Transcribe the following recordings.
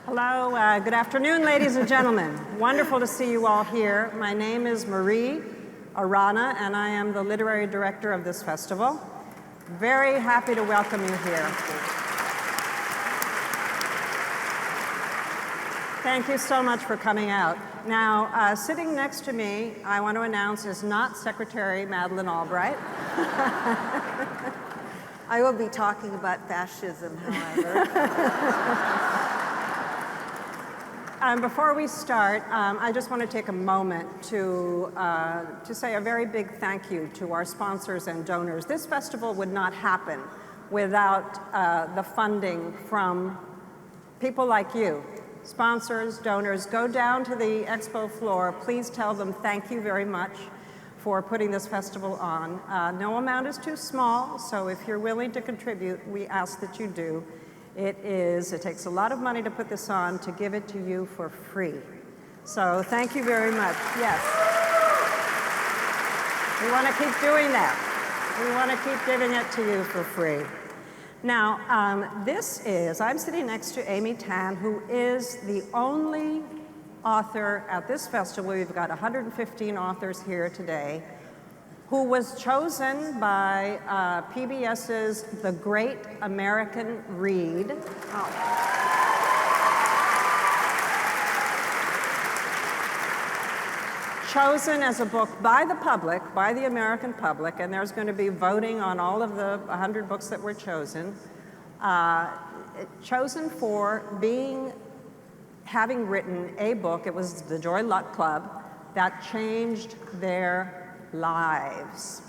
Hello, good afternoon, ladies and gentlemen. Wonderful to see you all here. My name is Marie Arana, and I am the literary director of this festival. Very happy to welcome you here. Thank you so much for coming out. Now, sitting next to me, I want to announce, is not Secretary Madeleine Albright. I will be talking about fascism, however. Before we start, I just want to take a moment to say a very big thank you to our sponsors and donors. This festival would not happen without the funding from people like you. Sponsors, donors, go down to the expo floor. Please tell them thank you very much for putting this festival on. No amount is too small, so if you're willing to contribute, we ask that you do. It takes a lot of money to put this on, to give it to you for free. So thank you very much. Yes. We want to keep doing that. We want to keep giving it to you for free. Now, I'm sitting next to Amy Tan, who is the only author at this festival. We've got 115 authors here today, who was chosen by PBS's The Great American Read. Chosen as a book by the public, by the American public, and there's going to be voting on all of the 100 books that were chosen. Chosen for having written a book, it was the Joy Luck Club, that changed their lives.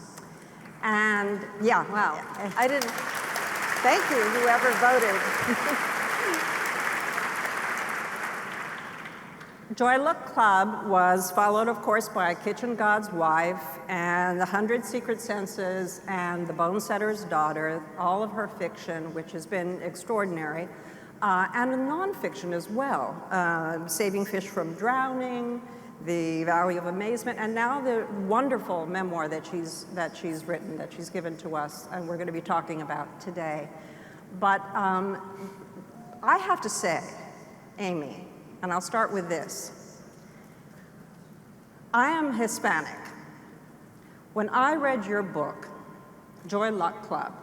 And yeah. Wow. Thank you, whoever voted. Joy Luck Club was followed, of course, by Kitchen God's Wife and The 100 Secret Senses and The Bonesetter's Daughter, all of her fiction, which has been extraordinary, and nonfiction as well, Saving Fish from Drowning, The Valley of Amazement, and now the wonderful memoir that she's written, that she's given to us, and we're going to be talking about today. But I have to say, Amy, and I'll start with this. I am Hispanic. When I read your book, Joy Luck Club,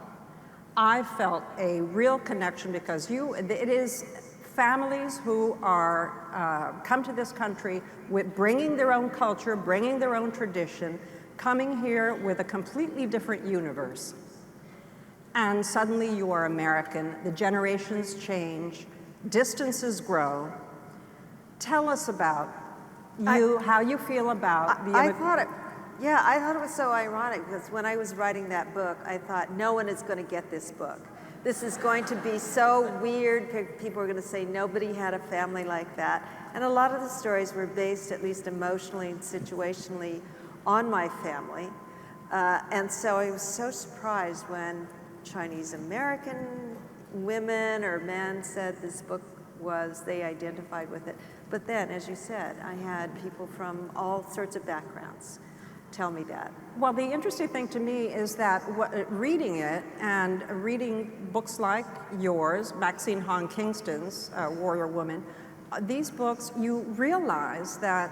I felt a real connection because it is families who are come to this country with bringing their own culture, bringing their own tradition, coming here with a completely different universe. And suddenly you are American, the generations change, distances grow. Tell us about you, how you feel about the I thought it was so ironic because when I was writing that book, I thought no one is going to get this book. This is going to be so weird. People are going to say nobody had a family like that. And a lot of the stories were based, at least emotionally and situationally, on my family. And so I was so surprised when Chinese American women or men said this book they identified with it. But then, as you said, I had people from all sorts of backgrounds tell me that. Well, the interesting thing to me is that reading it and reading books like yours, Maxine Hong Kingston's Warrior Woman, these books, you realize that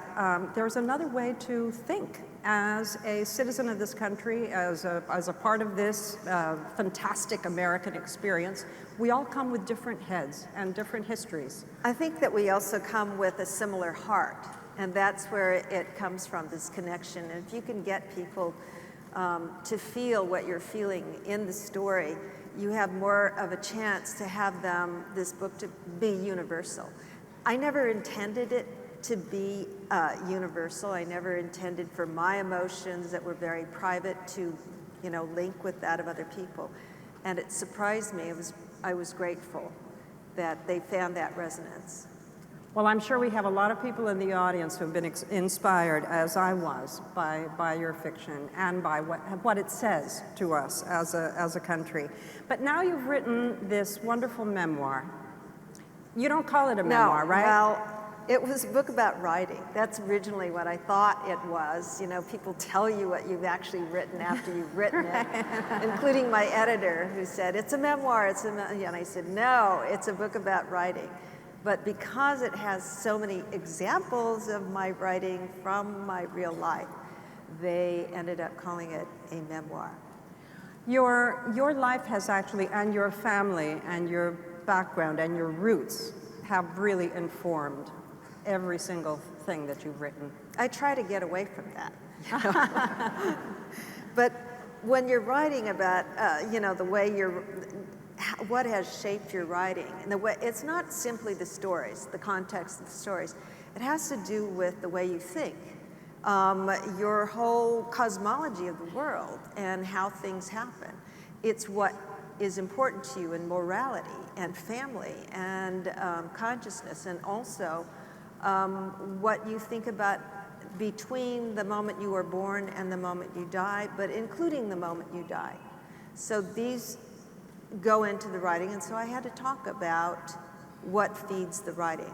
there's another way to think as a citizen of this country, as a part of this fantastic American experience. We all come with different heads and different histories. I think that we also come with a similar heart, and that's where it comes from, this connection. And if you can get people to feel what you're feeling in the story, you have more of a chance to have this book to be universal. I never intended it to be universal. I never intended for my emotions that were very private to, link with that of other people. And it surprised me. I was grateful that they found that resonance. Well, I'm sure we have a lot of people in the audience who have been inspired, as I was, by your fiction and by what it says to us as a country. But now you've written this wonderful memoir. You don't call it a memoir, right? Well, it was a book about writing. That's originally what I thought it was. People tell you what you've actually written after you've written it, including my editor who said, it's a memoir, and I said, no, it's a book about writing. But because it has so many examples of my writing from my real life, they ended up calling it a memoir. Your life has actually, and your family, and your background, and your roots have really informed every single thing that you've written. I try to get away from that. But when you're writing about, the way what has shaped your writing, and the way, it's not simply the stories, the context of the stories. It has to do with the way you think, your whole cosmology of the world and how things happen. It's what is important to you in morality and family and consciousness, and also what you think about between the moment you were born and the moment you die, but including the moment you die. So these go into the writing, and so I had to talk about what feeds the writing.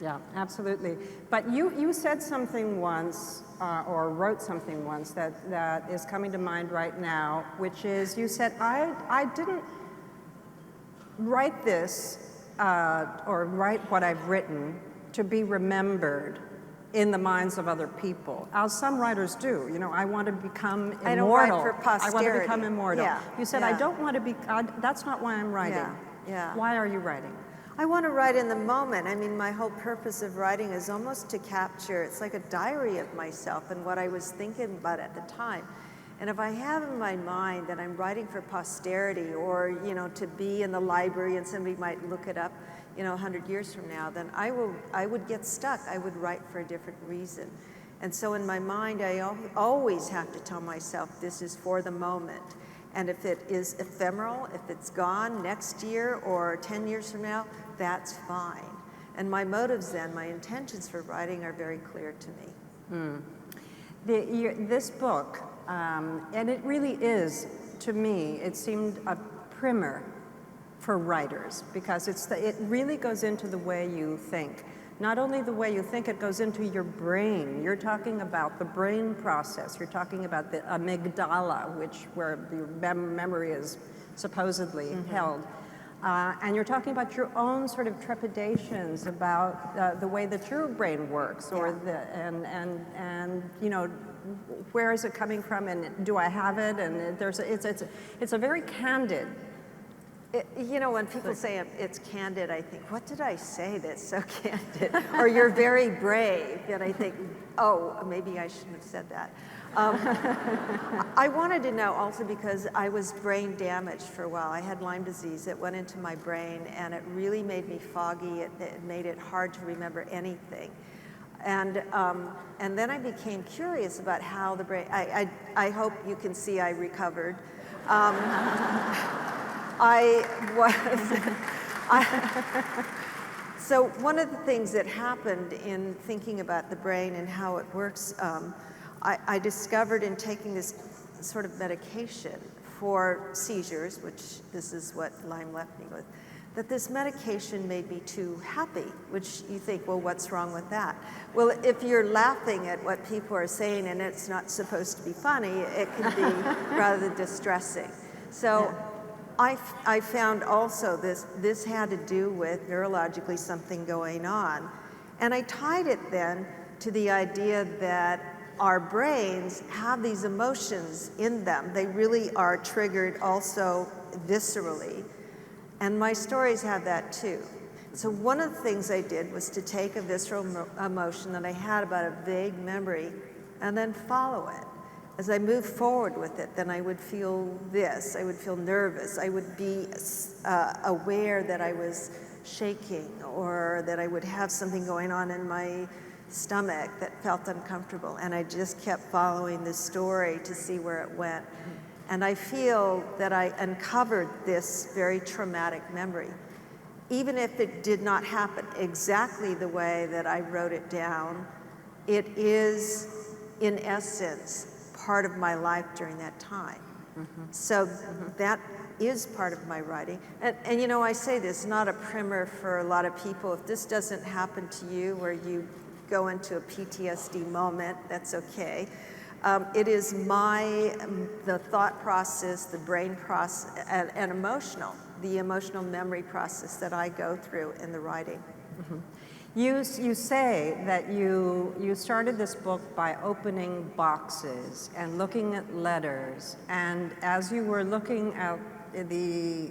Yeah, absolutely. But you said something once, or wrote something once that is coming to mind right now, which is, you said, I didn't write this, or write what I've written to be remembered in the minds of other people, as some writers do. I want to become immortal. I don't write for posterity. I want to become immortal. Yeah. You said, yeah. I don't want to be, that's not why I'm writing. Yeah. Why are you writing? I want to write in the moment. I mean, my whole purpose of writing is almost to capture, it's like a diary of myself and what I was thinking about at the time. And if I have in my mind that I'm writing for posterity, or, to be in the library and somebody might look it up, 100 years from now, then I would get stuck. I would write for a different reason. And so in my mind, I always have to tell myself, this is for the moment. And if it is ephemeral, if it's gone next year or 10 years from now, that's fine. And my motives then, my intentions for writing are very clear to me. This book, and it really is, to me, it seemed a primer for writers, because it really goes into the way you think. Not only the way you think, it goes into your brain. You're talking about the brain process. You're talking about the amygdala, where the memory is supposedly held. And you're talking about your own sort of trepidations about the way that your brain works, or where is it coming from, and do I have it? And it's a very candid. When people say it's candid, I think, what did I say that's so candid? Or you're very brave. And I think, oh, maybe I shouldn't have said that. I wanted to know also because I was brain damaged for a while. I had Lyme disease. It went into my brain, and it really made me foggy. It made it hard to remember anything. And then I became curious about how the brain, I hope you can see I recovered. So one of the things that happened in thinking about the brain and how it works, I discovered in taking this sort of medication for seizures, which this is what Lyme left me with, that this medication made me too happy, which you think, well, what's wrong with that? Well, if you're laughing at what people are saying and it's not supposed to be funny, it can be rather distressing. So I found also this had to do with neurologically something going on. And I tied it then to the idea that our brains have these emotions in them. They really are triggered also viscerally. And my stories have that too. So one of the things I did was to take a visceral emotion that I had about a vague memory and then follow it. As I moved forward with it, then I would feel this. I would feel nervous. I would be aware that I was shaking, or that I would have something going on in my stomach that felt uncomfortable. And I just kept following this story to see where it went. And I feel that I uncovered this very traumatic memory. Even if it did not happen exactly the way that I wrote it down, it is, in essence, part of my life during that time. So that is part of my writing. And I say this, not a primer for a lot of people. If this doesn't happen to you, where you go into a PTSD moment, that's okay. It is the thought process, the brain process, and the emotional memory process that I go through in the writing. Mm-hmm. You say that you started this book by opening boxes and looking at letters, and as you were looking at the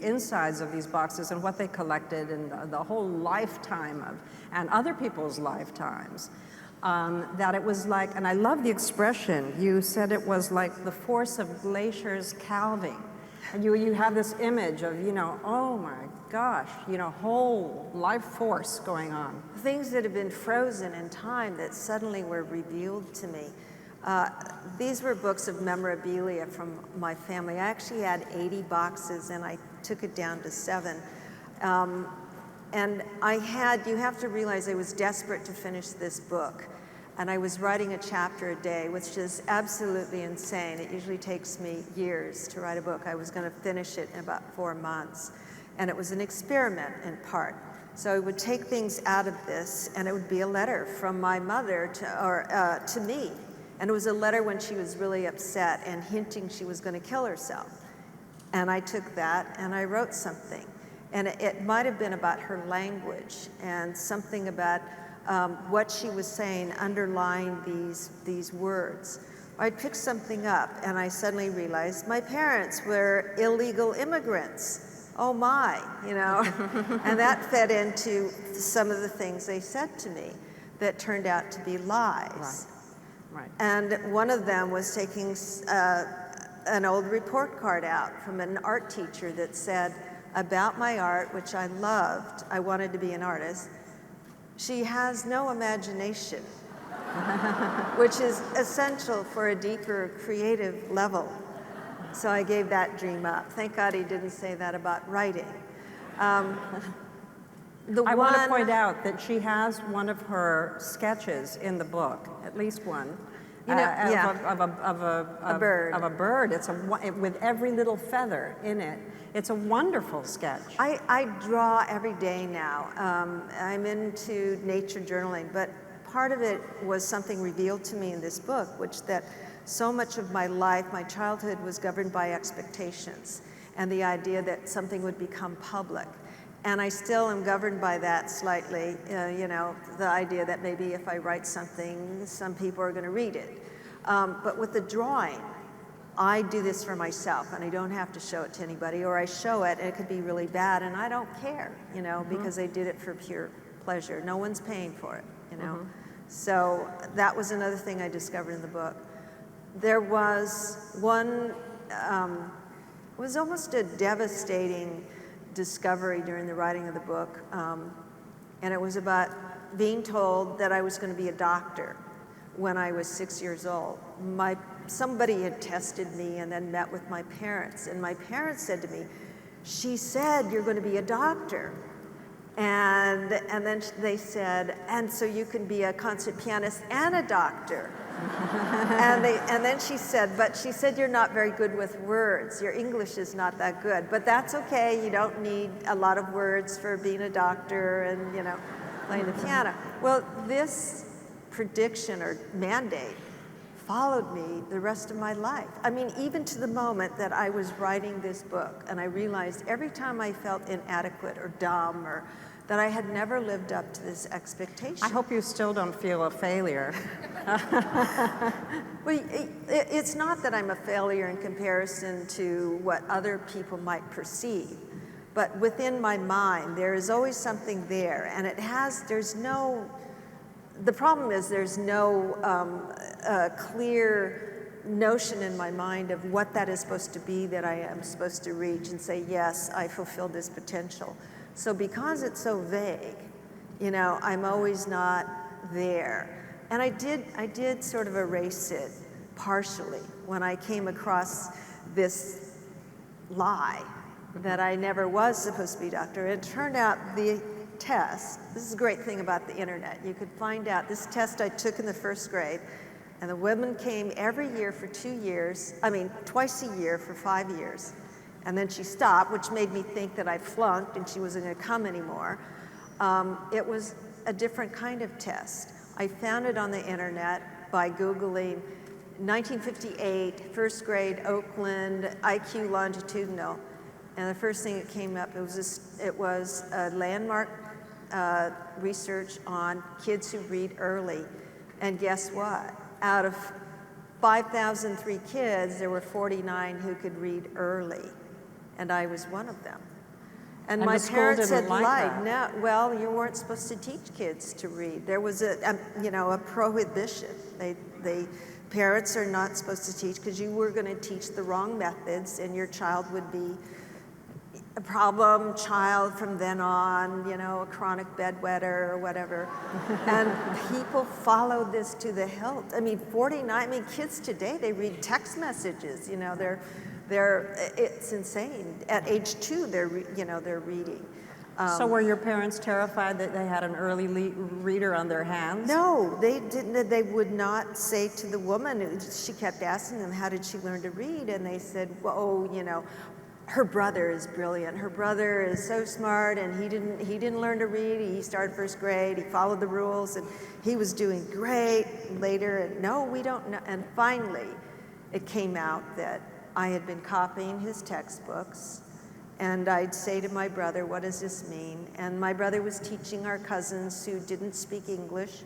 insides of these boxes and what they collected and the whole lifetime of, and other people's lifetimes, that it was like, and I love the expression, you said it was like the force of glaciers calving. And you have this image of, oh my gosh, whole life force going on. Things that have been frozen in time that suddenly were revealed to me. These were books of memorabilia from my family. I actually had 80 boxes and I took it down to 7. And you have to realize I was desperate to finish this book. And I was writing a chapter a day, which is absolutely insane. It usually takes me years to write a book. I was going to finish it in about 4 months. And it was an experiment in part. So I would take things out of this, and it would be a letter from my mother to me. And it was a letter when she was really upset and hinting she was going to kill herself. And I took that and I wrote something. And it might have been about her language and something about what she was saying underlying these words. I'd pick something up and I suddenly realized my parents were illegal immigrants. Oh my, and that fed into some of the things they said to me that turned out to be lies. Right. And one of them was taking an old report card out from an art teacher that said about my art, which I loved, I wanted to be an artist, she has no imagination, which is essential for a deeper creative level. So I gave that dream up. Thank God he didn't say that about writing. I want to point out that she has one of her sketches in the book, at least one, of a bird. It's with every little feather in it. It's a wonderful sketch. I draw every day now. I'm into nature journaling, but part of it was something revealed to me in this book, that so much of my life, my childhood, was governed by expectations and the idea that something would become public. And I still am governed by that slightly, the idea that maybe if I write something, some people are going to read it. But with the drawing, I do this for myself, and I don't have to show it to anybody, or I show it, and it could be really bad, and I don't care, because I did it for pure pleasure. No one's paying for it, So that was another thing I discovered in the book. There was one, it was almost a devastating discovery during the writing of the book, and it was about being told that I was going to be a doctor when I was 6 years old. Somebody had tested me and then met with my parents, and my parents said to me, she said you're going to be a doctor. And then they said, and so you can be a concert pianist and a doctor. and then she said, but she said you're not very good with words. Your English is not that good, but that's okay. You don't need a lot of words for being a doctor and, playing the piano. Well, this prediction or mandate followed me the rest of my life. I mean, even to the moment that I was writing this book, and I realized every time I felt inadequate or dumb or that I had never lived up to this expectation. I hope you still don't feel a failure. Well, it's not that I'm a failure in comparison to what other people might perceive, but within my mind, there is always something there, and the problem is there's no clear notion in my mind of what that is supposed to be that I am supposed to reach and say, yes, I fulfilled this potential. So because it's so vague, I'm always not there. And I did sort of erase it partially when I came across this lie that I never was supposed to be a doctor. It turned out the test, this is a great thing about the internet, you could find out, this test I took in the 1st grade, and the woman came every year for 2 years, twice a year for 5 years. And then she stopped, which made me think that I flunked and she wasn't going to come anymore. It was a different kind of test. I found it on the internet by Googling 1958, first grade, Oakland, IQ longitudinal. And the first thing that came up, it was a landmark research on kids who read early. And guess what? Out of 5,003 kids, there were 49 who could read early. And I was one of them. And my parents had lied. No, well, you weren't supposed to teach kids to read. There was a prohibition. Parents are not supposed to teach because you were going to teach the wrong methods, and your child would be a problem child from then on, a chronic bedwetter or whatever. And people followed this to the hilt. I mean, 49, kids today, they read text messages, it's insane. At age 2, they're reading. So were your parents terrified that they had an early reader on their hands? No, they didn't. They would not say to the woman. She kept asking them, how did she learn to read? And they said, well, her brother is brilliant. Her brother is so smart, and he didn't learn to read. He started first grade. He followed the rules, and he was doing great later. And no, we don't know. And finally, it came out that I had been copying his textbooks, and I'd say to my brother, what does this mean? And my brother was teaching our cousins who didn't speak English,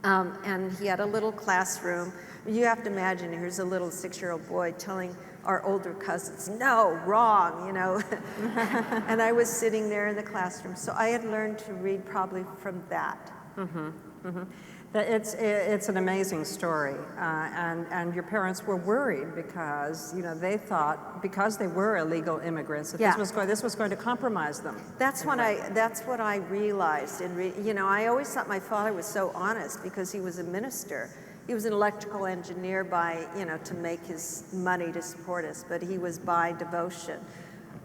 and he had a little classroom. You have to imagine, here's a little 6-year-old boy telling our older cousins, no, wrong, And I was sitting there in the classroom. So I had learned to read probably from that. Mm-hmm, mm-hmm. It's an amazing story, and your parents were worried because they thought, because they were illegal immigrants, that this was going to compromise them. That's what I realized. I always thought my father was so honest because he was a minister. He was an electrical engineer to make his money to support us, but he was by devotion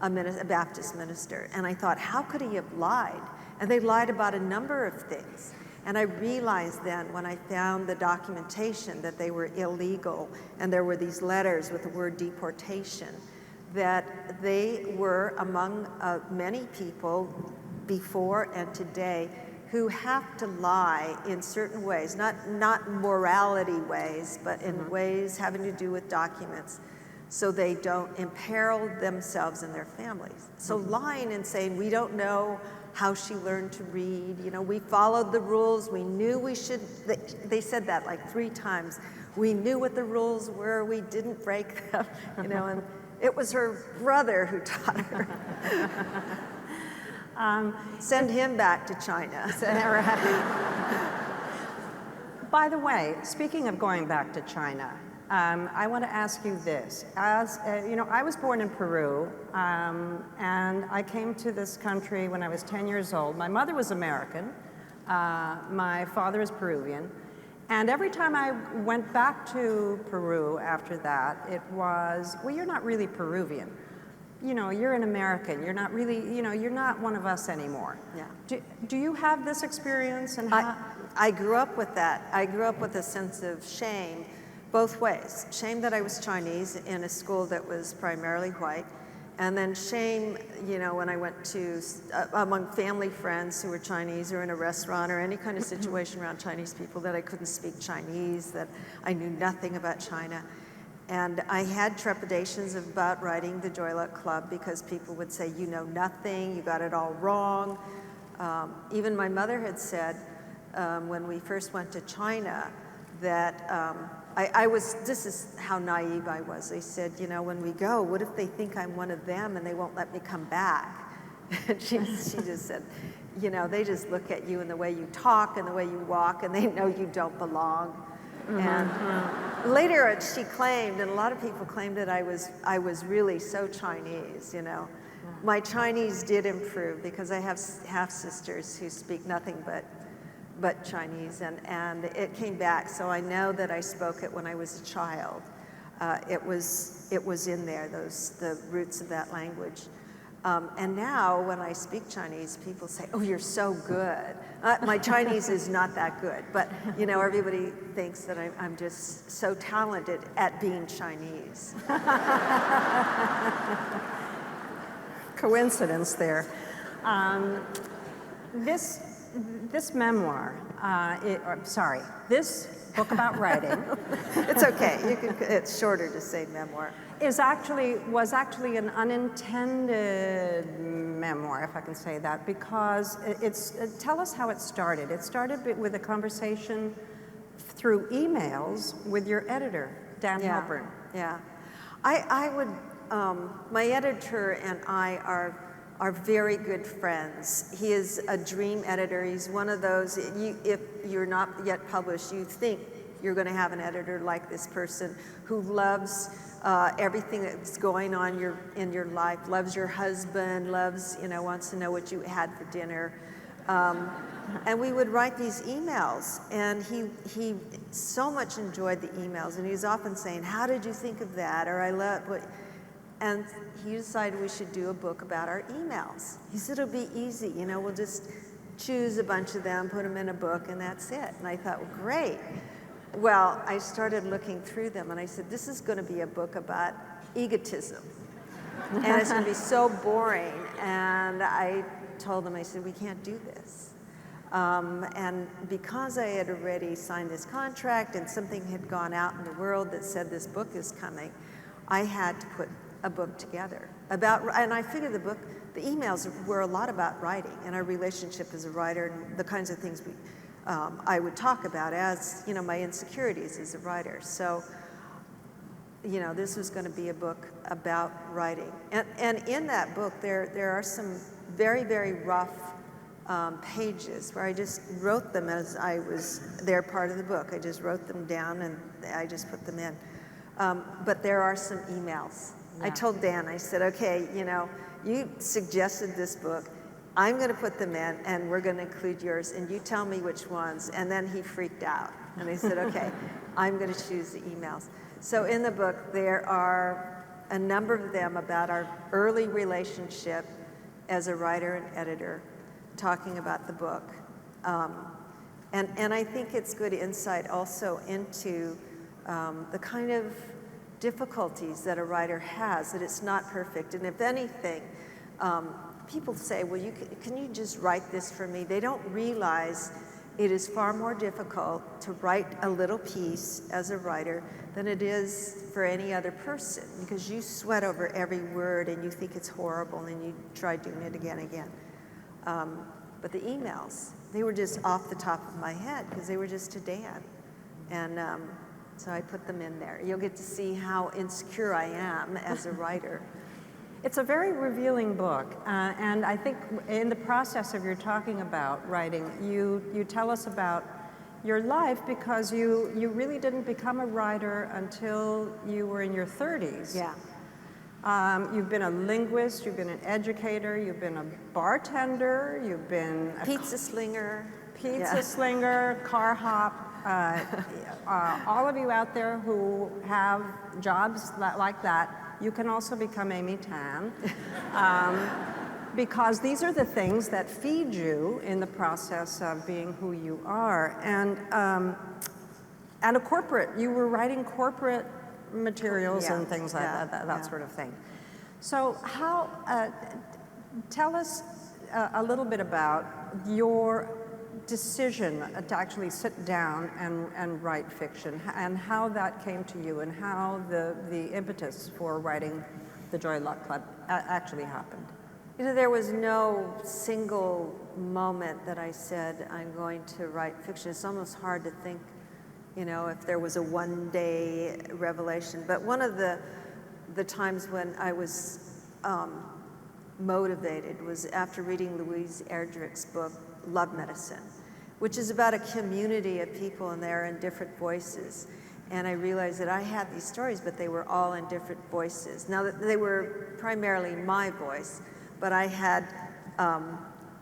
a Baptist minister. And I thought, how could he have lied? And they lied about a number of things. And I realized then, when I found the documentation that they were illegal, and there were these letters with the word deportation, that they were among many people before and today who have to lie in certain ways, not morality ways, but in ways having to do with documents, so they don't imperil themselves and their families. So lying and saying, we don't know how she learned to read, we followed the rules, we knew we should, they said that like 3 times. We knew what the rules were, we didn't break them, and it was her brother who taught her. Send him back to China. By the way, speaking of going back to China, I want to ask you this. As I was born in Peru, and I came to this country when I was 10 years old. My mother was American. My father is Peruvian. And every time I went back to Peru after that, it was, well, you're not really Peruvian. You're an American. You're not really, you're not one of us anymore. Yeah. Do you have this experience? And I grew up with that. I grew up with a sense of shame both ways. Shame that I was Chinese in a school that was primarily white, and then shame, when I went to, among family friends who were Chinese, or in a restaurant or any kind of situation around Chinese people, that I couldn't speak Chinese, that I knew nothing about China. And I had trepidations about writing the Joy Luck Club because people would say, you know nothing, you got it all wrong. Even my mother had said, when we first went to China, that this is how naive I was. They said, when we go, what if they think I'm one of them and they won't let me come back? And she just said, they just look at you and the way you talk and the way you walk, and they know you don't belong. And later she claimed, and a lot of people claimed, that I was really so Chinese, My Chinese did improve because I have half-sisters who speak nothing but Chinese, and it came back. So I know that I spoke it when I was a child. It was in there, the roots of that language. And now when I speak Chinese, people say, oh, you're so good. My Chinese is not that good, but everybody thinks that I'm just so talented at being Chinese. this memoir, this book about writing It's okay. It's shorter to say memoir. was actually an unintended memoir, if I can say that, because tell us how it started. It started with a conversation through emails with your editor, Dan Halpern. Yeah. I would, my editor and I are very good friends. He is a dream editor. He's one of those, if you're not yet published, you think you're going to have an editor like this person who loves everything that's going on in your life, loves your husband, loves, wants to know what you had for dinner. And we would write these emails, and he so much enjoyed the emails, and he was often saying, how did you think of that? Or I love what, and he decided we should do a book about our emails. He said, it'll be easy, we'll just choose a bunch of them, put them in a book, and that's it. And I thought, well, great. Well, I started looking through them, and I said, this is going to be a book about egotism. And it's going to be so boring. And I told him, I said, we can't do this. And because I had already signed this contract and something had gone out in the world that said this book is coming, I had to put a book together and I figured the emails were a lot about writing and our relationship as a writer and the kinds of things I would talk about as, my insecurities as a writer. So, this was going to be a book about writing. And in that book, there are some very, very rough pages where I just wrote them as they're part of the book. I just wrote them down and I just put them in. But there are some emails. Yeah. I told Dan, I said, okay, you suggested this book. I'm going to put them in, and we're going to include yours, and you tell me which ones. And then he freaked out, and I said, okay, I'm going to choose the emails. So in the book, there are a number of them about our early relationship as a writer and editor, talking about the book. And I think it's good insight also into the kind of difficulties that a writer has, that it's not perfect. And if anything, people say, well, can you just write this for me? They don't realize it is far more difficult to write a little piece as a writer than it is for any other person, because you sweat over every word and you think it's horrible and you try doing it again and again. But the emails, they were just off the top of my head because they were just to Dan. And so I put them in there. You'll get to see how insecure I am as a writer. It's a very revealing book, and I think in the process of your talking about writing, you tell us about your life because you really didn't become a writer until you were in your 30s. Yeah. You've been a linguist, you've been an educator, you've been a bartender, you've been a pizza slinger, slinger, car hop. All of you out there who have jobs like that, you can also become Amy Tan, because these are the things that feed you in the process of being who you are. And a corporate, you were writing corporate materials and things like that sort of thing. So tell us a little bit about your decision to actually sit down and write fiction, and how that came to you, and how the impetus for writing the Joy Luck Club actually happened. There was no single moment that I said, I'm going to write fiction. It's almost hard to think, if there was a one-day revelation. But one of the times when I was motivated was after reading Louise Erdrich's book, Love Medicine, which is about a community of people, and they're in different voices. And I realized that I had these stories, but they were all in different voices. Now, they were primarily my voice, but I had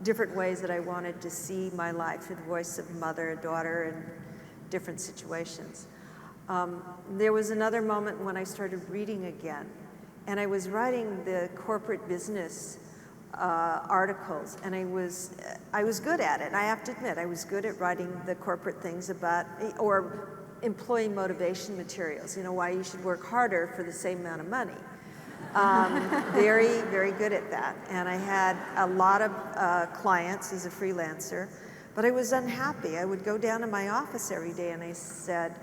different ways that I wanted to see my life through the voice of mother, daughter, and different situations. There was another moment when I started reading again, and I was writing the corporate business articles, and I was good at it. I have to admit, I was good at writing the corporate things about, or employee motivation materials, why you should work harder for the same amount of money. Very, very good at that. And I had a lot of clients as a freelancer But I was unhappy. I would go down to my office every day and I said,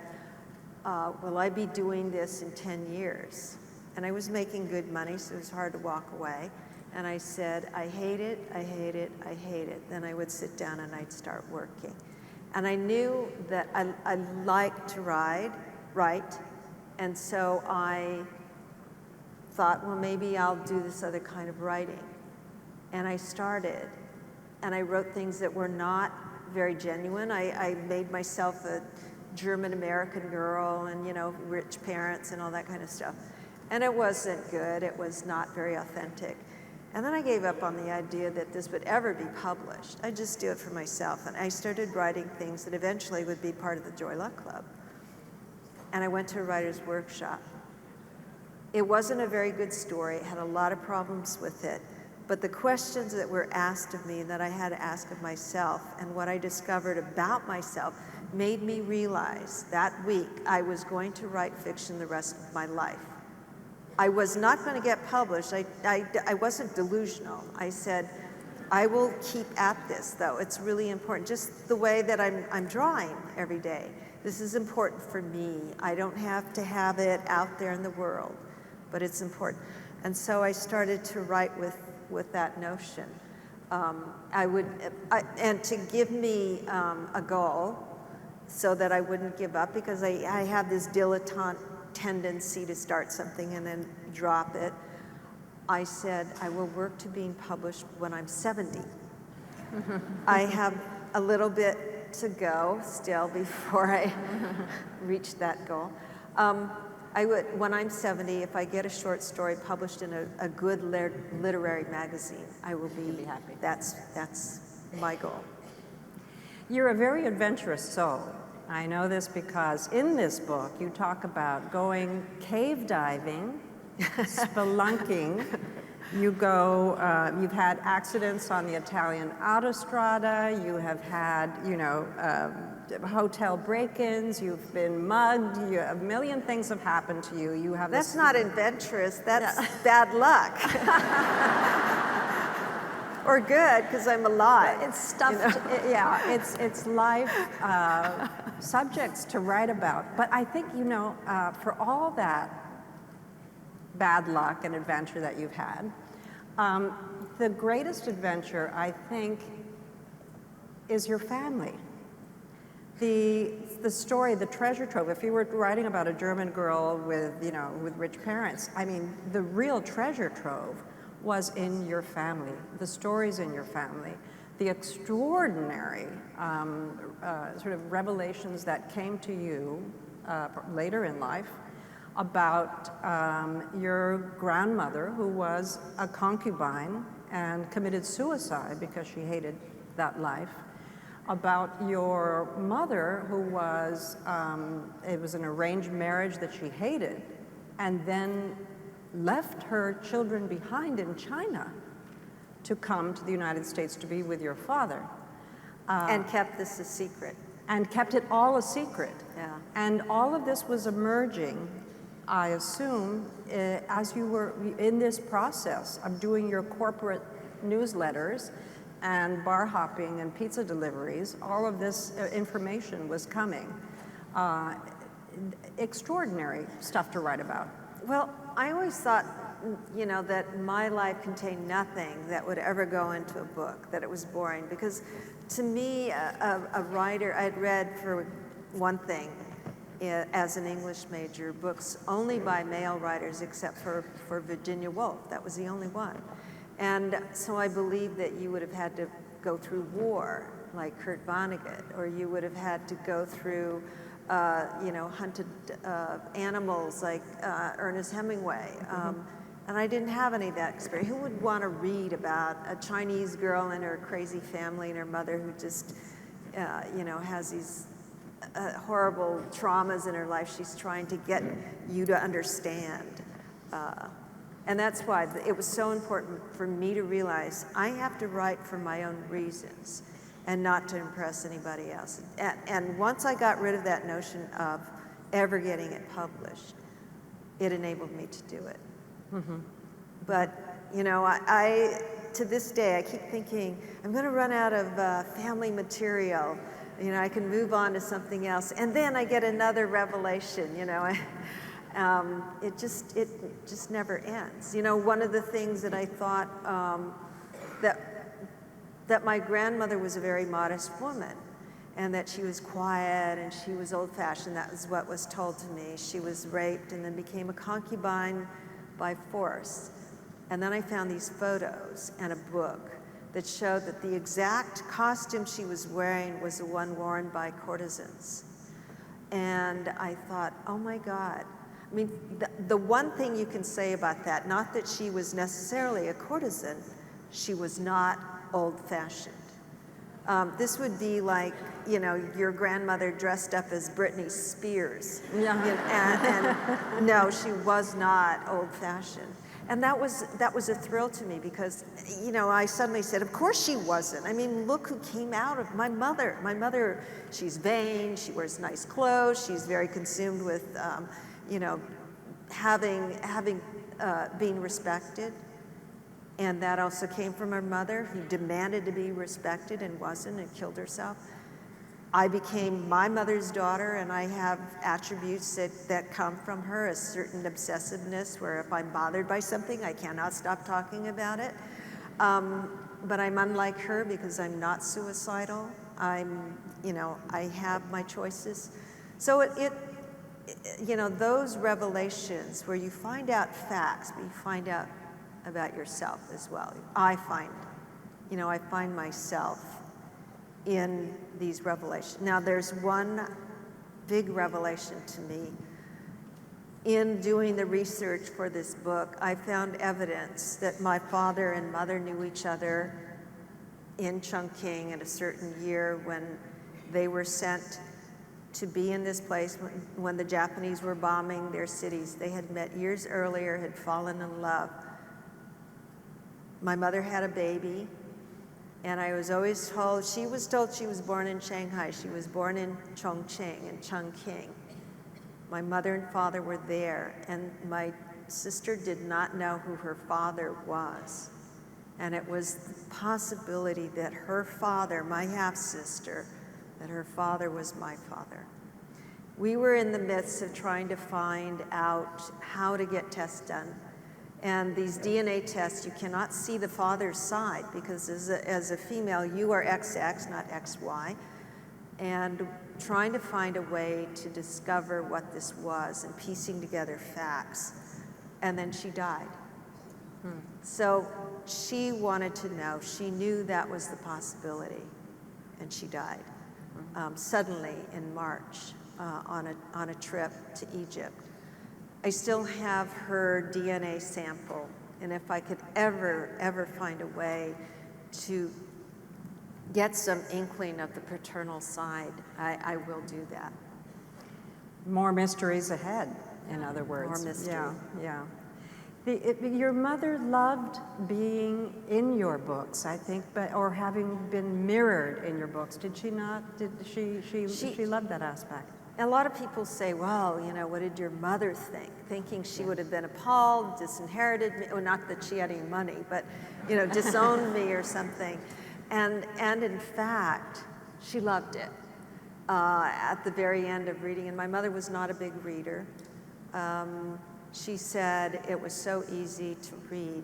will I be doing this in 10 years? And I was making good money, so it was hard to walk away. And I said, I hate it, I hate it, I hate it. Then I would sit down and I'd start working. And I knew that I liked to write, and so I thought, well, maybe I'll do this other kind of writing. And I started, and I wrote things that were not very genuine. I made myself a German-American girl and, you know, rich parents and all that kind of stuff. And it wasn't good. It was not very authentic. And then I gave up on the idea that this would ever be published. I just do it for myself. And I started writing things that eventually would be part of the Joy Luck Club. And I went to a writer's workshop. It wasn't a very good story. It had a lot of problems with it. But the questions that were asked of me that I had to ask of myself and what I discovered about myself made me realize that week I was going to write fiction the rest of my life. I was not going to get published. I wasn't delusional. I said, I will keep at this, though. It's really important. Just the way that I'm drawing every day. This is important for me. I don't have to have it out there in the world, but it's important. And so I started to write with that notion. And to give me a goal so that I wouldn't give up, because I have this dilettante tendency to start something and then drop it. I said, I will work to being published when I'm 70. I have a little bit to go still before I reach that goal. When I'm 70, if I get a short story published in a good literary magazine, I will be happy. That's my goal. You're a very adventurous soul. I know this because in this book you talk about going cave diving, spelunking. You've had accidents on the Italian autostrada. You have had, hotel break-ins. You've been mugged. A million things have happened to you. You have. That's not adventurous. That's bad luck. Or good, because I'm alive. It's stuffed. It's life subjects to write about. But I think for all that bad luck and adventure that you've had, the greatest adventure, I think, is your family. The story, the treasure trove. If you were writing about a German girl with rich parents, I mean, the real treasure trove was in your family, the stories in your family, the extraordinary sort of revelations that came to you later in life about your grandmother, who was a concubine and committed suicide because she hated that life, about your mother, who was, it was an arranged marriage that she hated, and then left her children behind in China to come to the United States to be with your father. And kept this a secret. And kept it all a secret. Yeah. And all of this was emerging, I assume, as you were in this process of doing your corporate newsletters and bar hopping and pizza deliveries. All of this information was coming. Extraordinary stuff to write about. Well, I always thought, that my life contained nothing that would ever go into a book, that it was boring. Because to me, a writer, I'd read, for one thing, as an English major, books only by male writers except for Virginia Woolf. That was the only one. And so I believed that you would have had to go through war, like Kurt Vonnegut, or you would have had to go through hunted animals like Ernest Hemingway. And I didn't have any of that experience. Who would want to read about a Chinese girl and her crazy family and her mother who just, has these horrible traumas in her life she's trying to get you to understand? And that's why it was so important for me to realize I have to write for my own reasons and not to impress anybody else. And once I got rid of that notion of ever getting it published, it enabled me to do it. Mm-hmm. But, to this day, I keep thinking, I'm going to run out of family material. You know, I can move on to something else. And then I get another revelation, you know. It just never ends. You know, one of the things that I thought that my grandmother was a very modest woman, and that she was quiet and she was old-fashioned. That was what was told to me. She was raped and then became a concubine by force. And then I found these photos and a book that showed that the exact costume she was wearing was the one worn by courtesans. And I thought, oh my God. I mean, the one thing you can say about that, not that she was necessarily a courtesan, she was not old-fashioned. This would be like, you know, your grandmother dressed up as Britney Spears. Yeah. And no, she was not old-fashioned. And that was a thrill to me because, you know, I suddenly said, of course she wasn't. I mean, look who came out of my mother. My mother, she's vain, she wears nice clothes, she's very consumed with, you know, being respected. And that also came from her mother, who demanded to be respected and wasn't, and killed herself. I became my mother's daughter, and I have attributes that come from her, a certain obsessiveness, where if I'm bothered by something, I cannot stop talking about it. But I'm unlike her because I'm not suicidal. You know, I have my choices. So you know, those revelations where you find out facts, but you find out about yourself as well. I find myself in these revelations. Now, there's one big revelation to me. In doing the research for this book, I found evidence that my father and mother knew each other in Chongqing at a certain year when they were sent to be in this place when the Japanese were bombing their cities. They had met years earlier, had fallen in love. My mother had a baby, and I was always told, she was told she was born in Shanghai. She was born in Chongqing, in Chongqing. My mother and father were there, and my sister did not know who her father was. And it was the possibility that her father, my half-sister, that her father was my father. We were in the midst of trying to find out how to get tests done. And these DNA tests, you cannot see the father's side because as a female, you are XX, not XY. And trying to find a way to discover what this was and piecing together facts. And then she died. So she wanted to know. She knew that was the possibility. And she died suddenly in March on a trip to Egypt. I still have her DNA sample, and if I could ever find a way to get some inkling of the paternal side, I will do that. More mysteries ahead, in other words. More mystery. Yeah. Your mother loved being in your books, I think, or having been mirrored in your books. Did she not? Did she loved that aspect? A lot of people say, well, you know, what did your mother think? Thinking she would have been appalled, disinherited me, well, not that she had any money, but, you know, disowned me or something. And in fact, she loved it at the very end of reading. And my mother was not a big reader. She said it was so easy to read.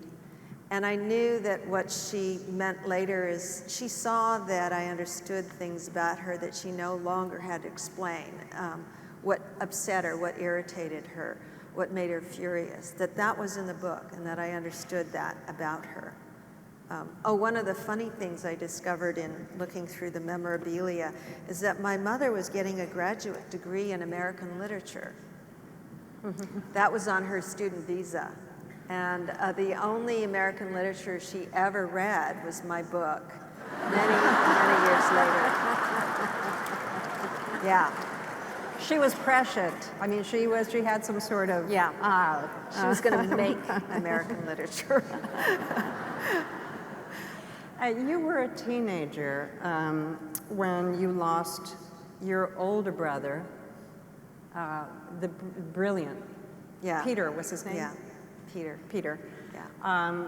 And I knew that what she meant later is she saw that I understood things about her that she no longer had to explain, what upset her, what irritated her, what made her furious, that was in the book and that I understood that about her. One of the funny things I discovered in looking through the memorabilia is that my mother was getting a graduate degree in American literature. That was on her student visa. And the only American literature she ever read was my book, many years later. Yeah. She was prescient. I mean, she had some sort of... Yeah. She was going to make American literature. You were a teenager when you lost your older brother, the brilliant. Yeah. Peter was his name? Yeah. Peter. Yeah.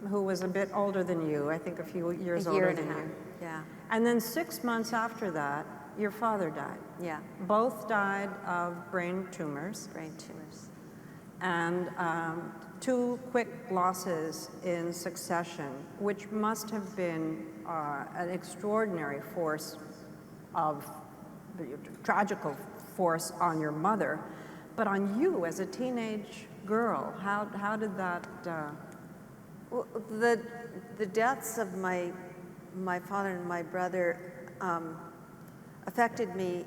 who was a bit older than you, I think a few years A year older and a than half. you. Yeah. And then 6 months after that, your father died. Yeah. Both died of brain tumors. Brain tumors. And two quick losses in succession, which must have been an extraordinary force of, tragical force on your mother, but on you as a teenage girl, how did that? Well, the deaths of my father and my brother affected me,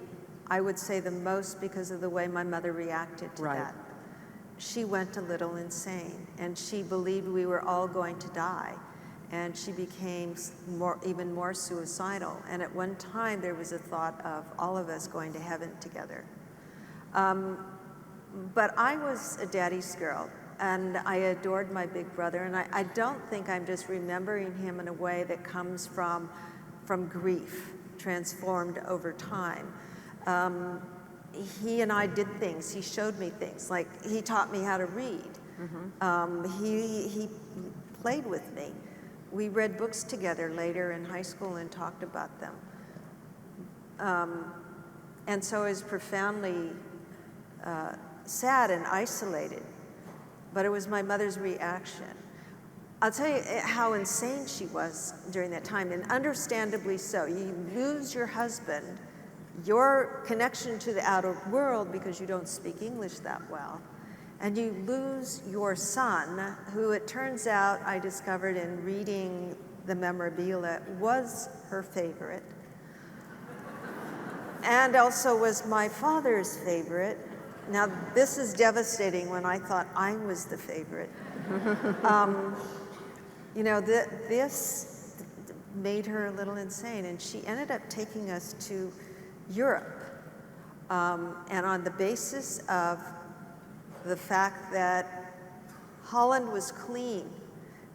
I would say, the most because of the way my mother reacted to that. She went a little insane, and she believed we were all going to die, and she became even more suicidal. And at one time, there was a thought of all of us going to heaven together. But I was a daddy's girl, and I adored my big brother, and I don't think I'm just remembering him in a way that comes from grief, transformed over time. He and I did things. He showed me things, like he taught me how to read. He played with me. We read books together later in high school and talked about them. And so I was profoundly sad and isolated, but it was my mother's reaction. I'll tell you how insane she was during that time, and understandably so. You lose your husband, your connection to the outer world because you don't speak English that well, and you lose your son, who it turns out I discovered in reading the memorabilia was her favorite, and also was my father's favorite. Now, this is devastating when I thought I was the favorite. You know, this made her a little insane, and she ended up taking us to Europe. And on the basis of the fact that Holland was clean,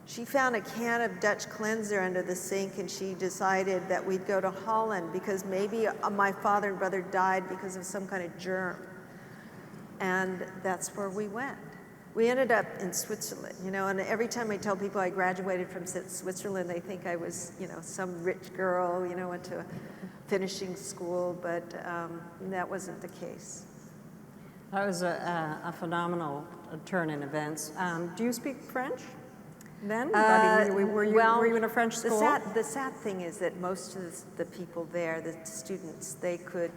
she found a can of Dutch cleanser under the sink, and she decided that we'd go to Holland because maybe my father and brother died because of some kind of germ. And that's where we went. We ended up in Switzerland, you know, and every time I tell people I graduated from Switzerland, they think I was, you know, some rich girl, you know, went to a finishing school, but that wasn't the case. That was a phenomenal turn in events. Do you speak French then? Were you in a French school? The sad thing is that most of the people there, the students, they could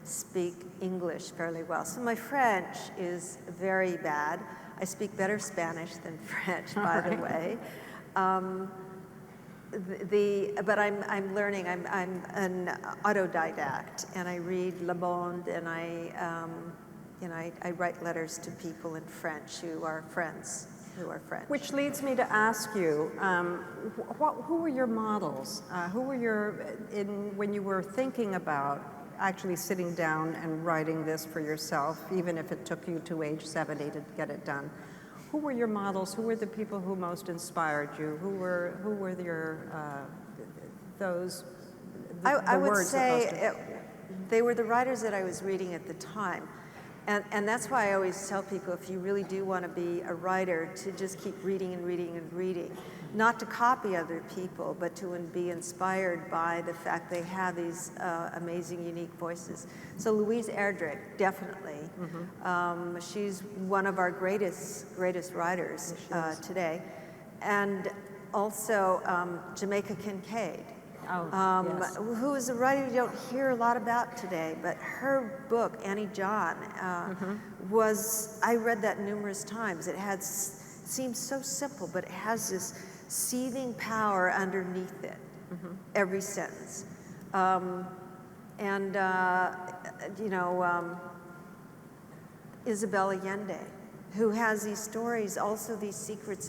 speak English fairly well. So my French is very bad. I speak better Spanish than French, by the way. But I'm learning. I'm an autodidact, and I read Le Monde, and I write letters to people in French who are friends. Which leads me to ask you, who were your models? Who were when you were thinking about actually sitting down and writing this for yourself, even if it took you to age 70 to get it done? Who were your models? Who were the people who most inspired you? Who were your I would say they were the writers that I was reading at the time. And that's why I always tell people, if you really do want to be a writer, to just keep reading and reading and reading. Not to copy other people, but to be inspired by the fact they have these amazing, unique voices. So Louise Erdrich, definitely. She's one of our greatest writers today. And also Jamaica Kincaid. Yes. Who is a writer you don't hear a lot about today, but her book, Annie John, I read that numerous times. It seems so simple, but it has this seething power underneath it, every sentence. Isabel Allende, who has these stories, also these secrets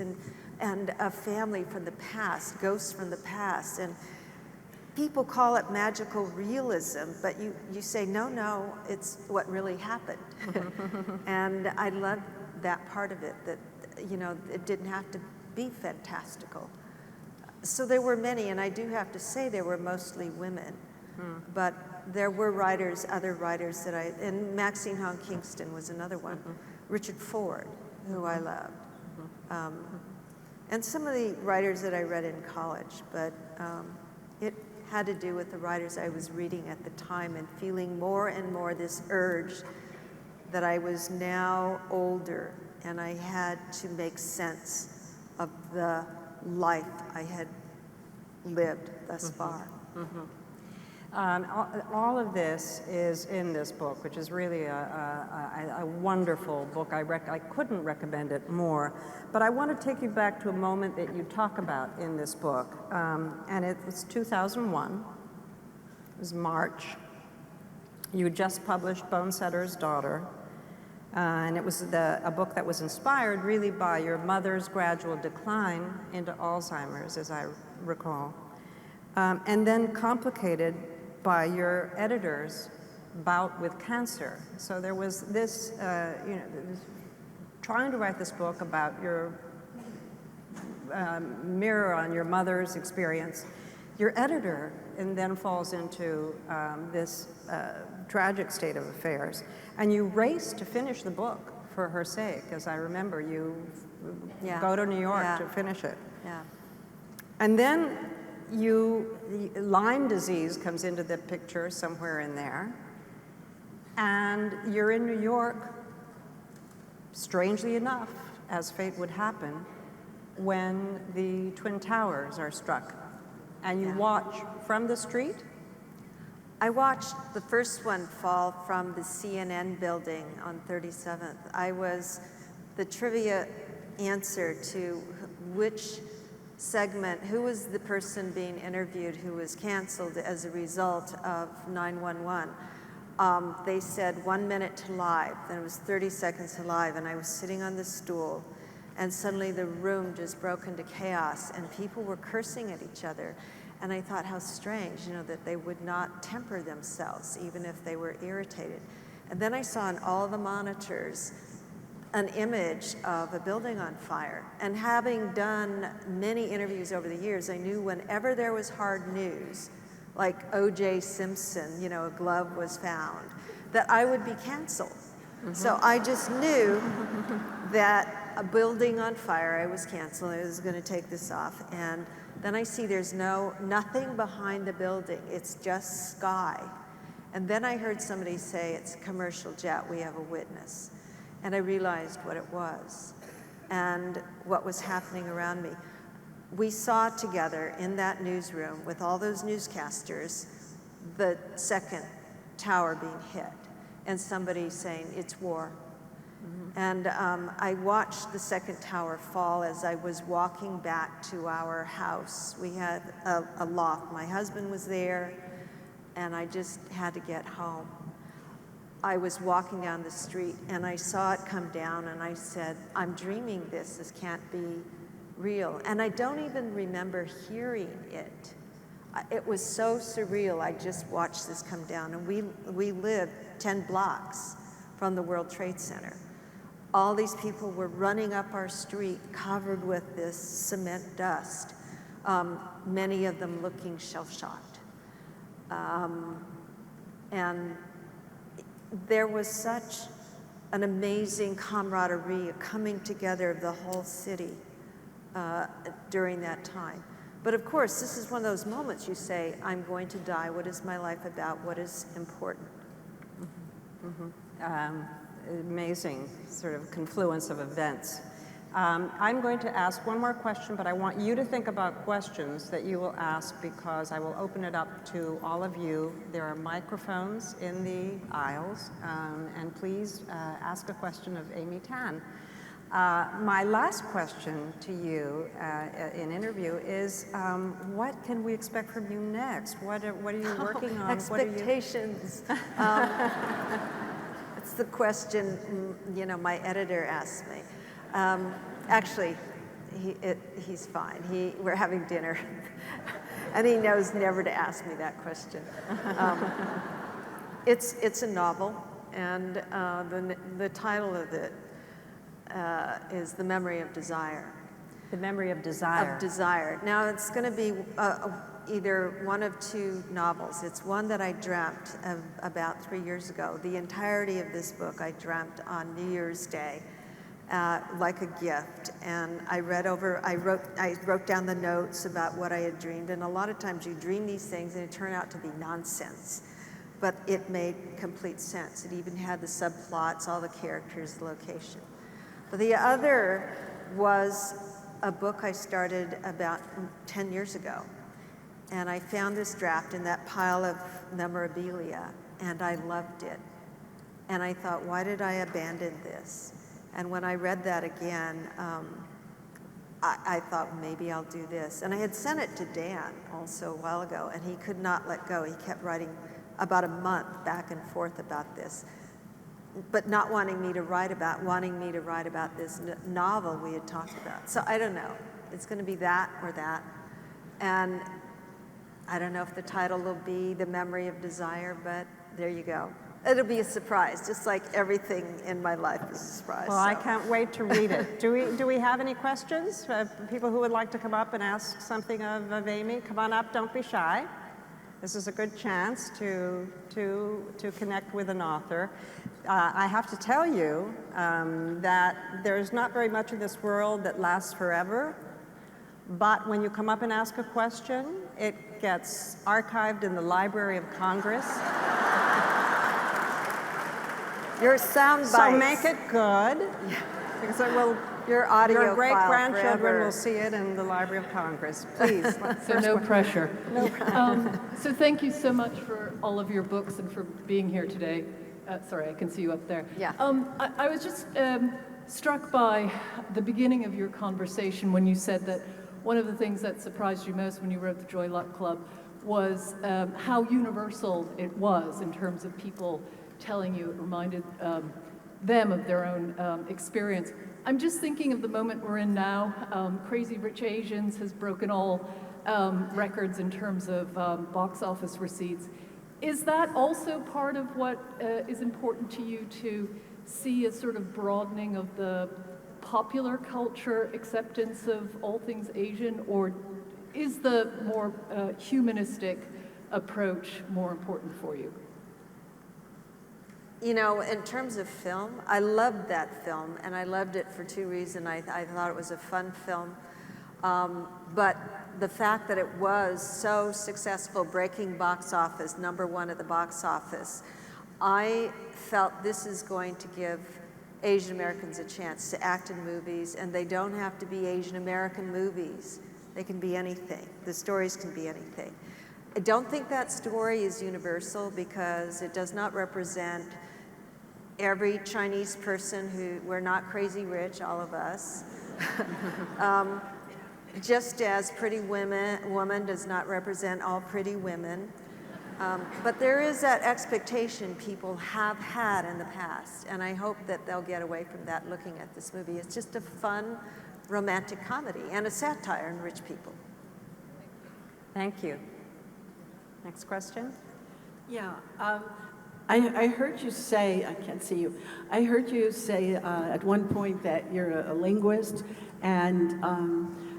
and a family from the past, ghosts from the past, and people call it magical realism, but you say, no, it's what really happened. And I love that part of it, that, you know, it didn't have to be fantastical. So there were many, and I do have to say there were mostly women, but there were other writers and Maxine Hong Kingston was another one. Richard Ford, who I loved. and some of the writers that I read in college, but it had to do with the writers I was reading at the time and feeling more and more this urge that I was now older and I had to make sense of the life I had lived thus far. All of this is in this book, which is really a wonderful book. I couldn't recommend it more. But I want to take you back to a moment that you talk about in this book. And it was 2001. It was March. You had just published Bonesetter's Daughter. And it was a book that was inspired really by your mother's gradual decline into Alzheimer's, as I recall. And then complicated by your editor's bout with cancer. So there was this, trying to write this book about your mirror on your mother's experience. Your editor and then falls into this tragic state of affairs. And you race to finish the book for her sake, as I remember. You go to New York to finish it. Yeah. And then Lyme disease comes into the picture somewhere in there, and you're in New York, strangely enough, as fate would happen, when the Twin Towers are struck, and you watch from the street. I watched the first one fall from the CNN building on 37th. I was the trivia answer to which segment, who was the person being interviewed who was canceled as a result of 911. They said 1 minute to live, then it was 30 seconds to live, and I was sitting on the stool, and suddenly the room just broke into chaos, and people were cursing at each other. And I thought, how strange, that they would not temper themselves, even if they were irritated. And then I saw on all the monitors an image of a building on fire. And having done many interviews over the years, I knew whenever there was hard news, like O.J. Simpson, a glove was found, that I would be canceled. So I just knew that a building on fire, I was canceled, I was going to take this off. And then I see there's nothing behind the building, it's just sky. And then I heard somebody say, it's a commercial jet, we have a witness. And I realized what it was and what was happening around me. We saw together in that newsroom with all those newscasters, the second tower being hit and somebody saying, it's war. And I watched the second tower fall as I was walking back to our house. We had a loft. My husband was there, and I just had to get home. I was walking down the street, and I saw it come down, and I said, I'm dreaming this. This can't be real. And I don't even remember hearing it. It was so surreal. I just watched this come down, and we lived 10 blocks from the World Trade Center. All these people were running up our street covered with this cement dust, many of them looking shell-shocked. And there was such an amazing camaraderie, a coming together of the whole city during that time. But of course, this is one of those moments you say, I'm going to die. What is my life about? What is important? Amazing sort of confluence of events. I'm going to ask one more question, but I want you to think about questions that you will ask because I will open it up to all of you. There are microphones in the aisles, and please ask a question of Amy Tan. My last question to you in interview is, what can we expect from you next? What are you working on? Expectations. It's the question, my editor asked me. Actually, he's fine. We're having dinner, and he knows never to ask me that question. It's a novel, and the title of it is The Memory of Desire. The Memory of Desire. Of Desire. Now, it's going to be either one of two novels. It's one that I dreamt of about 3 years ago. The entirety of this book I dreamt on New Year's Day. like a gift. And I wrote down the notes about what I had dreamed. And a lot of times you dream these things and it turned out to be nonsense. But it made complete sense. It even had the subplots, all the characters, the location. But the other was a book I started about 10 years ago. And I found this draft in that pile of memorabilia, and I loved it. And I thought, why did I abandon this? And when I read that again, I thought, maybe I'll do this. And I had sent it to Dan also a while ago, and he could not let go. He kept writing about a month back and forth about this, but not wanting me to write about this novel we had talked about. So I don't know. It's going to be that or that. And I don't know if the title will be The Memory of Desire, but there you go. It'll be a surprise, just like everything in my life is a surprise. Well, I can't wait to read it. Do we have any questions? People who would like to come up and ask something of Amy? Come on up, don't be shy. This is a good chance to connect with an author. I have to tell you that there's not very much in this world that lasts forever, but when you come up and ask a question, it gets archived in the Library of Congress. Your sound bites. So make it good, because it will. Your audio Your great-grandchildren forever. will see it in the Library of Congress. Please. So no pressure. No pressure. So thank you so much for all of your books and for being here today. Sorry, I can see you up there. Yeah. I was just struck by the beginning of your conversation when you said that one of the things that surprised you most when you wrote the Joy Luck Club was how universal it was in terms of people telling you. It reminded them of their own experience. I'm just thinking of the moment we're in now. Crazy Rich Asians has broken all records in terms of box office receipts. Is that also part of what is important to you to see as sort of broadening of the popular culture acceptance of all things Asian, or is the more humanistic approach more important for you? You know, in terms of film, I loved that film, and I loved it for two reasons. I thought it was a fun film, but the fact that it was so successful, breaking box office, #1 at the box office, I felt this is going to give Asian Americans a chance to act in movies, and they don't have to be Asian American movies. They can be anything. The stories can be anything. I don't think that story is universal because it does not represent every Chinese person we're not crazy rich, all of us. Just as Pretty Woman does not represent all pretty women. But there is that expectation people have had in the past, and I hope that they'll get away from that looking at this movie. It's just a fun romantic comedy and a satire on rich people. Thank you. Next question. Yeah, I heard you say, I can't see you, I heard you say at one point that you're a linguist, and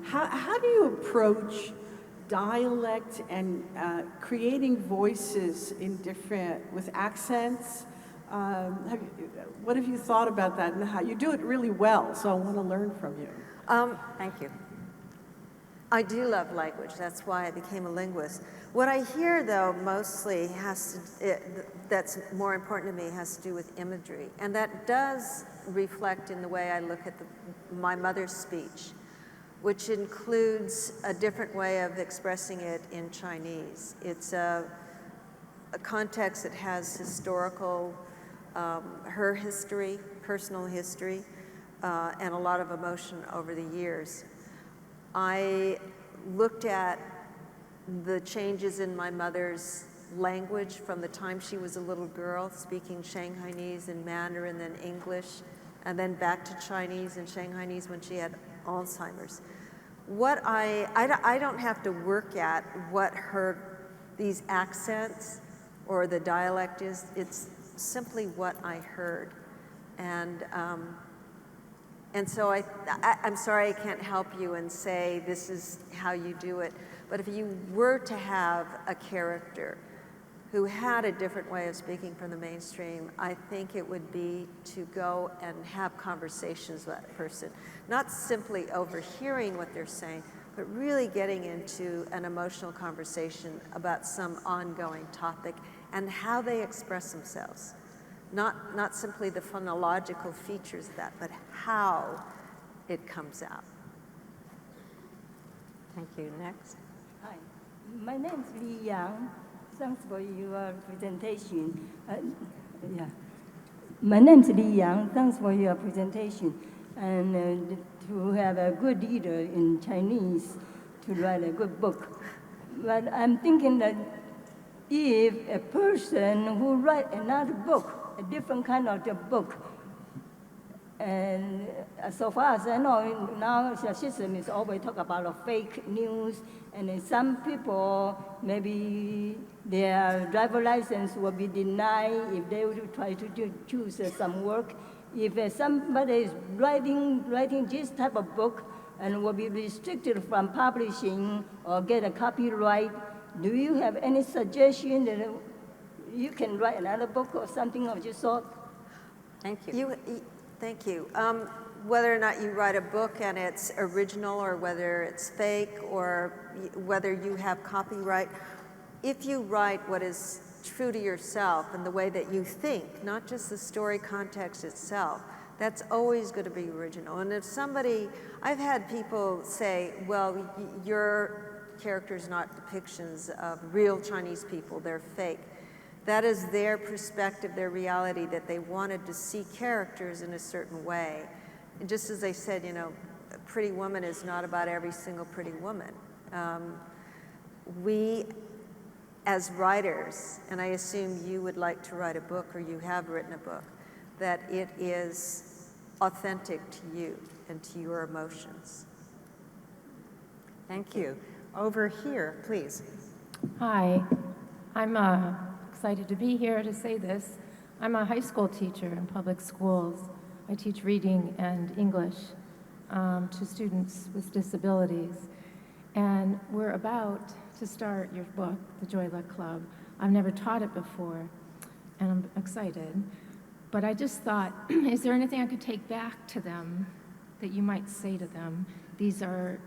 how do you approach dialect and creating voices in with accents? What have you thought about that, and how you do it really well, so I want to learn from you. Thank you. I do love language. That's why I became a linguist. What I hear, though, mostly that's more important to me has to do with imagery. And that does reflect in the way I look at my mother's speech, which includes a different way of expressing it in Chinese. It's a context that has historical, her history, personal history, and a lot of emotion over the years. I looked at the changes in my mother's language from the time she was a little girl, speaking Shanghainese and Mandarin, then English, and then back to Chinese and Shanghainese when she had Alzheimer's. What I don't have to work at what these accents or the dialect is. It's simply what I heard, and so I'm sorry I can't help you and say this is how you do it, but if you were to have a character who had a different way of speaking from the mainstream, I think it would be to go and have conversations with that person, not simply overhearing what they're saying, but really getting into an emotional conversation about some ongoing topic and how they express themselves. Not simply the phonological features of that, but how it comes out. Thank you. Next. Hi, my name is Li Yang. Thanks for your presentation. My name is Li Yang. Thanks for your presentation. And to have a good leader in Chinese to write a good book. But I'm thinking that if a person who write another book, a different kind of the book, and so far as I know, now the system is always talk about fake news, and then some people, maybe their driver license will be denied if they would try to choose some work. If somebody is writing this type of book and will be restricted from publishing or get a copyright, do you have any suggestion that you can write another book or something of this sort? Thank you. Thank you. Whether or not you write a book and it's original or whether it's fake or whether you have copyright, if you write what is true to yourself and the way that you think, not just the story context itself, that's always going to be original. And if somebody, I've had people say, well, your character's not depictions of real Chinese people, they're fake. That is their perspective, their reality, that they wanted to see characters in a certain way. And just as I said, you know, Pretty Woman is not about every single pretty woman. We, as writers, and I assume you would like to write a book or you have written a book, that it is authentic to you and to your emotions. Thank you. Over here, please. Hi, I'm excited to be here to say this. I'm a high school teacher in public schools. I teach reading and English to students with disabilities. And we're about to start your book, The Joy Luck Club. I've never taught it before, and I'm excited. But I just thought, is there anything I could take back to them that you might say to them? These are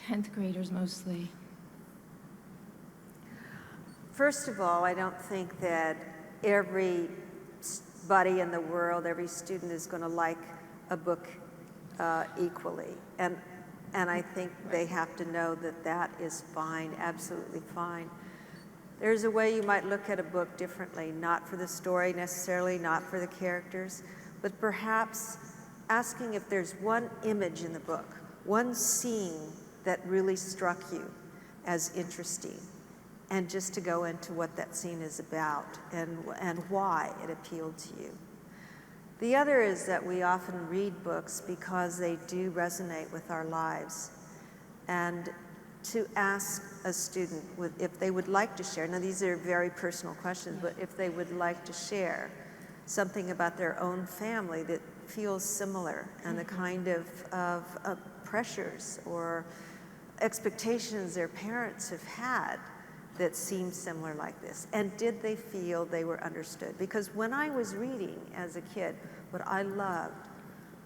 10th graders mostly. First of all, I don't think that everybody in the world, every student is going to like a book equally. And I think they have to know that that is fine, absolutely fine. There's a way you might look at a book differently, not for the story necessarily, not for the characters, but perhaps asking if there's one image in the book, one scene that really struck you as interesting, and just to go into what that scene is about and why it appealed to you. The other is that we often read books because they do resonate with our lives. And to ask a student if they would like to share, now these are very personal questions, but if they would like to share something about their own family that feels similar and the kind of pressures or expectations their parents have had that seemed similar like this. And did they feel they were understood? Because when I was reading as a kid, what I loved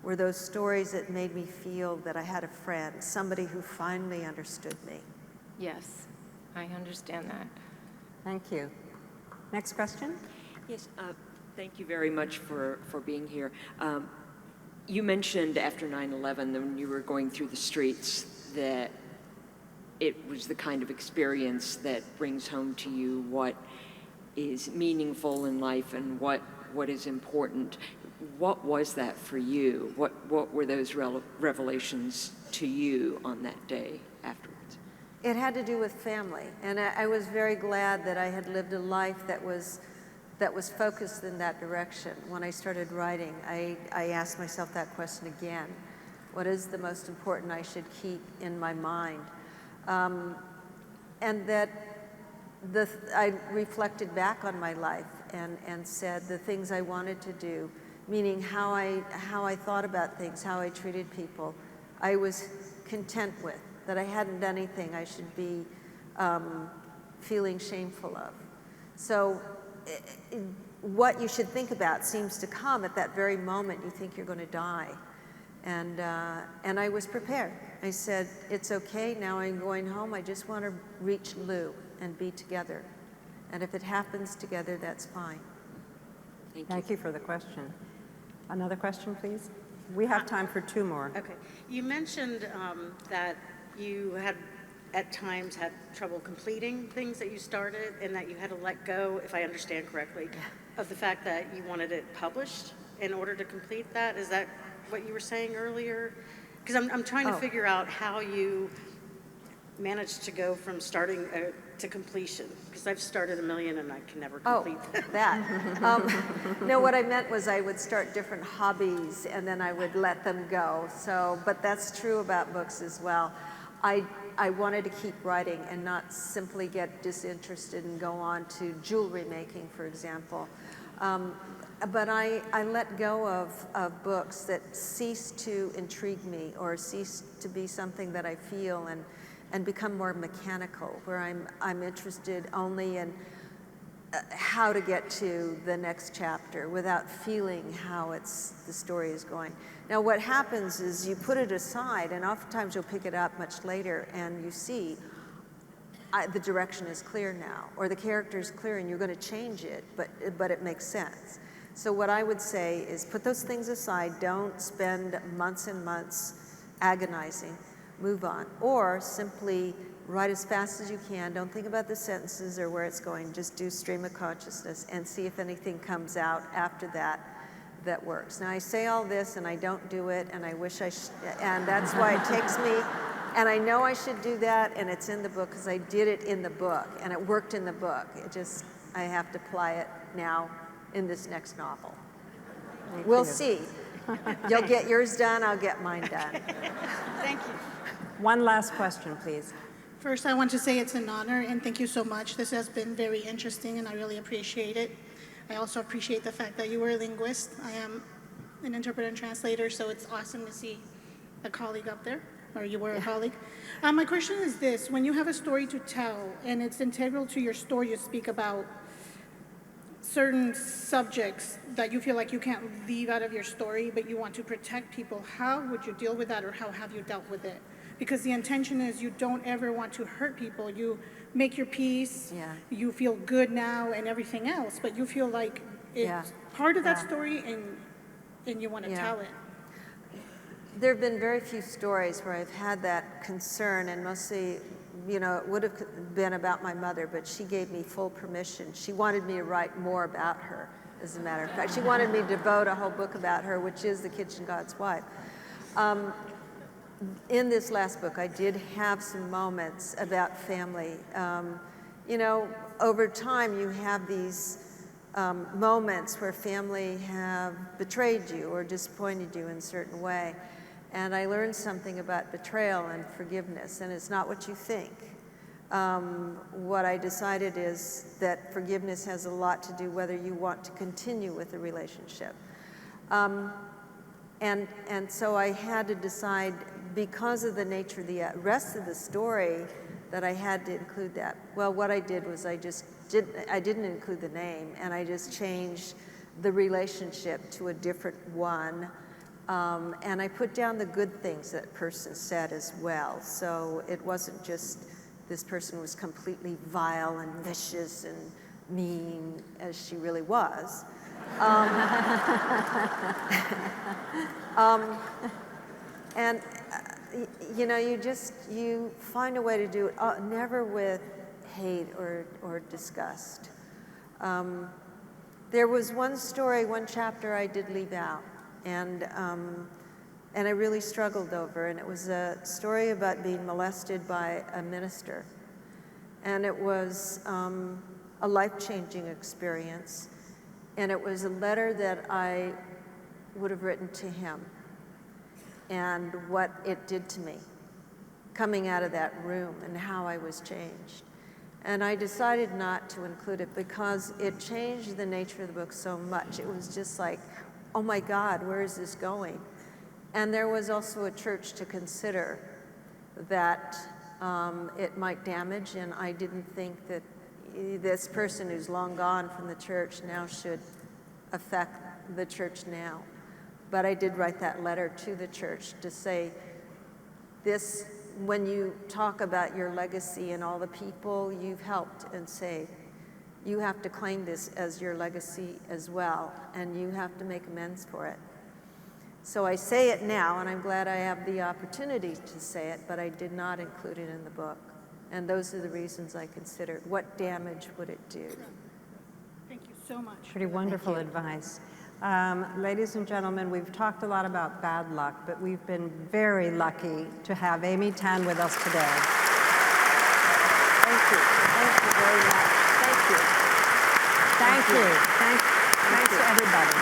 were those stories that made me feel that I had a friend, somebody who finally understood me. Yes, I understand that. Thank you. Next question. Yes, thank you very much for being here. You mentioned after 9/11, when you were going through the streets, that it was the kind of experience that brings home to you what is meaningful in life and what is important. What was that for you? What were those revelations to you on that day afterwards? It had to do with family, and I was very glad that I had lived a life that was focused in that direction. When I started writing, I asked myself that question again. What is the most important I should keep in my mind? And that I reflected back on my life and said the things I wanted to do, meaning how I thought about things, how I treated people, I was content with, that I hadn't done anything I should be feeling shameful of. So what you should think about seems to come at that very moment you think you're going to die. And I was prepared. I said, it's okay, now I'm going home, I just want to reach Lou and be together. And if it happens together, that's fine. Thank you for the question. Another question, please? We have time for 2 more. Okay. You mentioned that you had at times had trouble completing things that you started and that you had to let go, if I understand correctly, of the fact that you wanted it published in order to complete that. Is that what you were saying earlier? Because I'm trying to figure out how you managed to go from starting to completion, because I've started 1 million and I can never complete that. No, what I meant was I would start different hobbies and then I would let them go. So, but that's true about books as well. I wanted to keep writing and not simply get disinterested and go on to jewelry making, for example. But I let go of books that cease to intrigue me or cease to be something that I feel and become more mechanical, where I'm interested only in how to get to the next chapter without feeling how the story is going. Now what happens is you put it aside and oftentimes you'll pick it up much later and you see the direction is clear now, or the character is clear and you're going to change it, but it makes sense. So what I would say is put those things aside, don't spend months and months agonizing, move on, or simply write as fast as you can, don't think about the sentences or where it's going, just do stream of consciousness and see if anything comes out after that works. Now I say all this and I don't do it and I wish I and that's why it takes me, and I know I should do that and it's in the book because I did it in the book and it worked in the book. I have to apply it now in this next novel. We'll see. You'll get yours done, I'll get mine done. Thank you. One last question, please. First, I want to say it's an honor and thank you so much. This has been very interesting and I really appreciate it. I also appreciate the fact that you were a linguist. I am an interpreter and translator, so it's awesome to see a colleague up there, or you were a colleague. My question is this: when you have a story to tell and it's integral to your story, you speak about certain subjects that you feel like you can't leave out of your story, but you want to protect people, how would you deal with that, or how have you dealt with it? Because the intention is you don't ever want to hurt people. You make your peace, you feel good now and everything else, but you feel like it's part of that story and you want to tell it. There have been very few stories where I've had that concern, and mostly, you know, it would have been about my mother, but she gave me full permission. She wanted me to write more about her, as a matter of fact. She wanted me to devote a whole book about her, which is The Kitchen God's Wife. In this last book, I did have some moments about family. You know, over time, you have these moments where family have betrayed you or disappointed you in a certain way. And I learned something about betrayal and forgiveness, and it's not what you think. What I decided is that forgiveness has a lot to do whether you want to continue with the relationship. And so I had to decide, because of the nature of the rest of the story, that I had to include that. Well, what I did was I didn't include the name, and I just changed the relationship to a different one. And I put down the good things that person said as well. So it wasn't just this person was completely vile and vicious and mean, as she really was. And you know, you find a way to do it, never with hate or disgust. There was one story, one chapter I did leave out, and I really struggled over, and it was a story about being molested by a minister. And it was a life-changing experience, and it was a letter that I would have written to him, and what it did to me coming out of that room and how I was changed. And I decided not to include it because it changed the nature of the book so much. It was just like, oh my God, where is this going? And there was also a church to consider that it might damage, and I didn't think that this person who's long gone from the church now should affect the church now. But I did write that letter to the church to say, this, when you talk about your legacy and all the people you've helped and saved, you have to claim this as your legacy as well, and you have to make amends for it. So I say it now, and I'm glad I have the opportunity to say it, but I did not include it in the book. And those are the reasons I considered. What damage would it do? Thank you so much. Pretty wonderful advice. Ladies and gentlemen, we've talked a lot about bad luck, but we've been very lucky to have Amy Tan with us today. Thank you. Thank you very much. Thank you. Thank you. Thanks to everybody.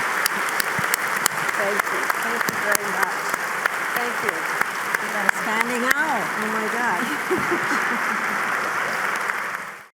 Thank you. Thank you very much. Thank you. We got a standing out. Oh my God.